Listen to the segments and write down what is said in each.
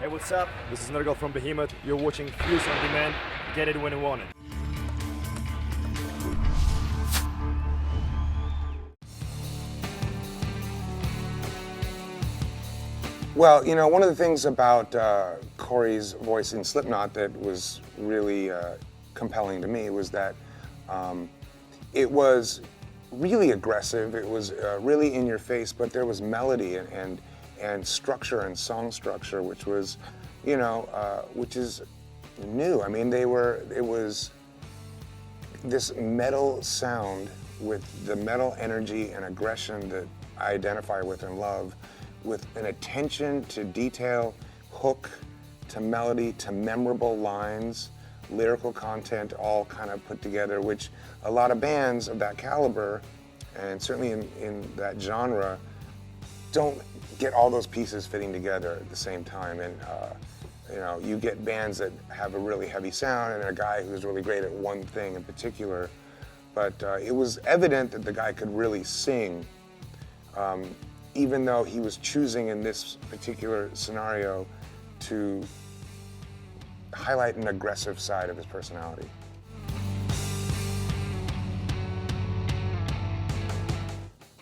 Hey, what's up? This is Navarro from Behemoth. You're watching Fuse on Demand. Get it when you want it. Well, you know, one of the things about Corey's voice in Slipknot that was really compelling to me was that it was really aggressive. It was really in your face, but there was melody and structure and song structure, which was, you know, which is new. I mean, it was this metal sound with the metal energy and aggression that I identify with and love, with an attention to detail, hook to melody to memorable lines, lyrical content, all kind of put together, which a lot of bands of that caliber, and certainly in that genre, don't get all those pieces fitting together at the same time. And you know, you get bands that have a really heavy sound and a guy who's really great at one thing in particular, but it was evident that the guy could really sing, even though he was choosing in this particular scenario to highlight an aggressive side of his personality.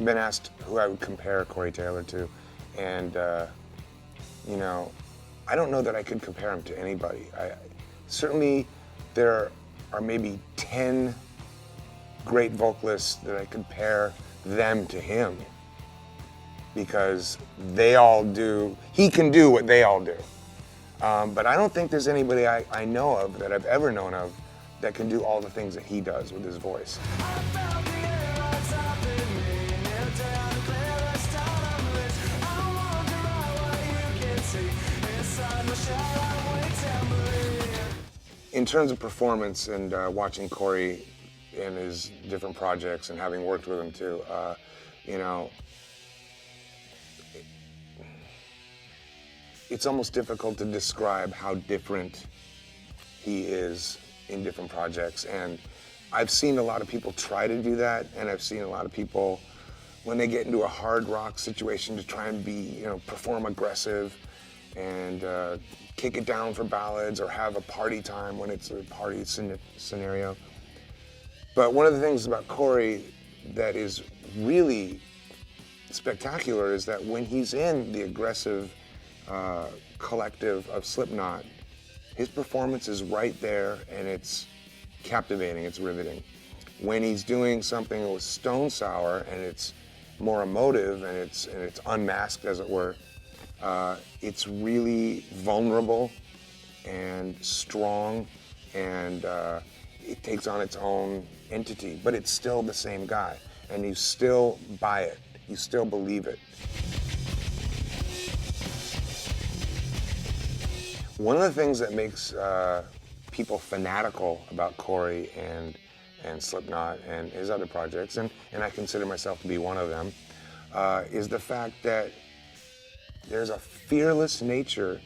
I've been asked who I would compare Corey Taylor to, and you know, I don't know that I could compare him to anybody. Certainly there are maybe 10 great vocalists that I compare them to him, because he can do what they all do. But I don't think there's anybody I know of, that I've ever known of, that can do all the things that he does with his voice. In terms of performance and watching Corey in his different projects and having worked with him too, you know, it's almost difficult to describe how different he is in different projects. And I've seen a lot of people try to do that, and I've seen a lot of people, when they get into a hard rock situation, to try and be, you know, perform aggressive and kick it down for ballads, or have a party time when it's a party scenario. But one of the things about Corey that is really spectacular is that when he's in the aggressive collective of Slipknot, his performance is right there, and it's captivating, it's riveting. When he's doing something with Stone Sour and it's more emotive and it's unmasked, as it were, it's really vulnerable and strong, and it takes on its own entity, but it's still the same guy, and you still buy it, you still believe it. One of the things that makes people fanatical about Corey and Slipknot and his other projects, and I consider myself to be one of them, is the fact that there's a fearless nature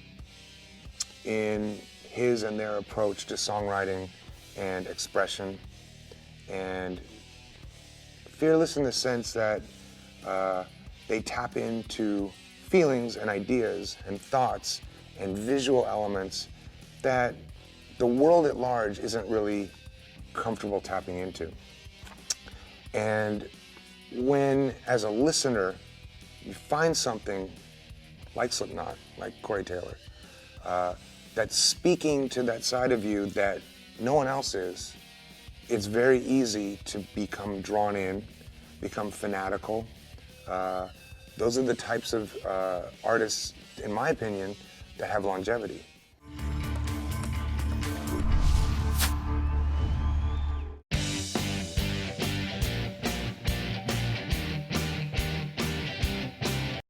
in his and their approach to songwriting and expression, and fearless in the sense that they tap into feelings and ideas and thoughts and visual elements that the world at large isn't really comfortable tapping into. And when, as a listener, you find something like Slipknot, like Corey Taylor, that's speaking to that side of you that no one else is, it's very easy to become drawn in, become fanatical. Those are the types of artists, in my opinion, that have longevity.